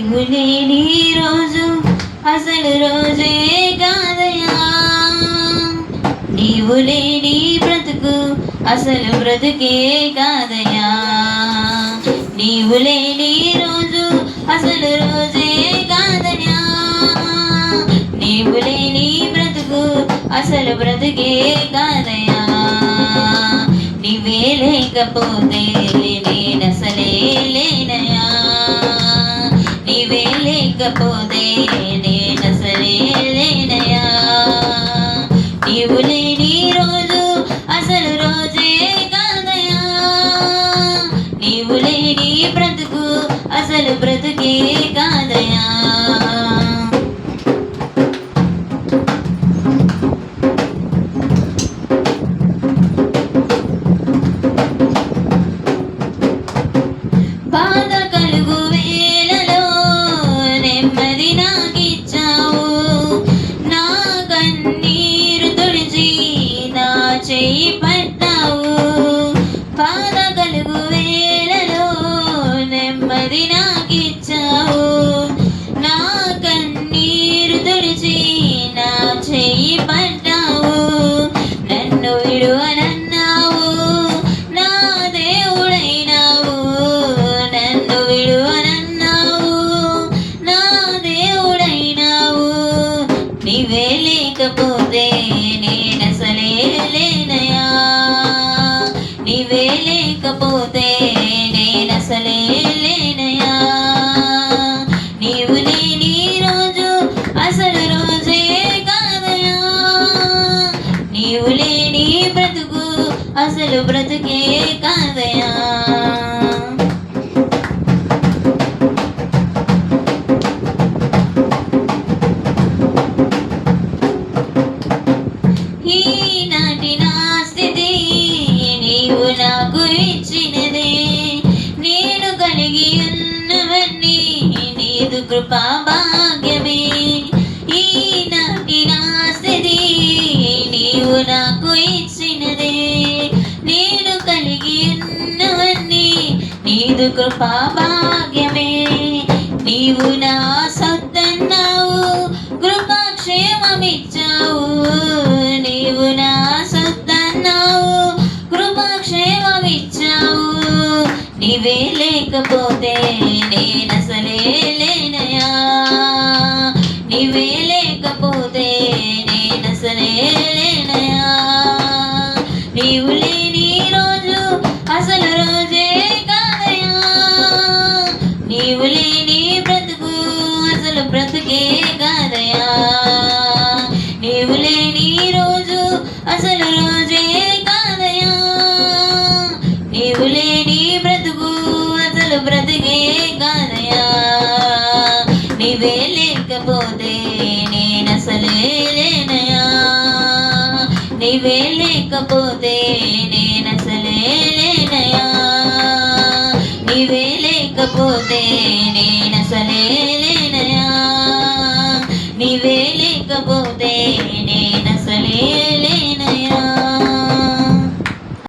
నీవు లేని రోజు అసలు రోజే కాదయా, నీవు లేని బ్రతుకు అసలు బ్రతుకే కాదయా, నీవు లేని రోజు అసలు రోజే కాదయా, నీవు లేని బ్రతుకు అసలు బ్రతుకే కాదయా, నీవే లేకపోతే నేనసలే లేనయా, నీవే లేకపోతే నేనసలే లేనయా, నీవు లేని రోజు అసలు రోజే కాదయా, నీవు లేని బ్రతుకు అసలు బ్రతుకే కాదయా. బాధ కలుగు వేళలో నెమ్మది నాకిచ్చావు, నా కన్నీరు తుడిచి నా చెయ్యి పట్టావు, బాధ కలుగు వేళలో నెమ్మది నాకిచ్చావు, నా కన్నీరు తుడిచి నా చెయ్యి పట్టావు, నన్ను విడువనన్నావు నా దేవుడైనావు, నన్ను విడువనన్నావు నా దేవుడైనావు, నీవే లేకపోతే నేనసలే లేనయా, నీవే లేకపోతే నేనసలే లేనయా, నీవు లేని రోజు అసలు రోజే కాదయా, నీవు లేని బ్రతుకు అసలు బ్రతుకే కాదయా. ఈనాటి నా స్థితి నీవు నాకు ఇచ్చినదే, నేను కలిగి ఉన్నవన్నీ నీదు కృపా భాగ్యమే, ఈనాటి నా స్థితి నీవు నాకు ఇచ్చినదే, నేను కలిగి ఉన్నవన్నీ నీదు కృపా భాగ్యమే, నీవు నా సొత్తన్నావు కృపాక్షేమమిచ్చావు, నీవు నా సొత్తన్నావు కృపాక్షేమమిచ్చావు, నీవే లేకపోతే నేనసలే లేనయా, నీవే లేకపోతే నేనసలే లేనయా, నీవు లేని రోజు అసలు రోజే కాదయా, నీవు లేని బ్రతుకు అసలు బ్రతుకే కాదయా, నీవు లేని రోజు అసలు రోజే కాదయా, నీవు లేని బ్రతుకు అసలు బ్రతుకే కాదయా, నీవే లేకపోతే నేనసలే లేనయా, నీవే లేకపోతే నేనసలే లేనయా, నీవే లేకపోతే నేనసలే లేనయా, నీవే లేకపోతే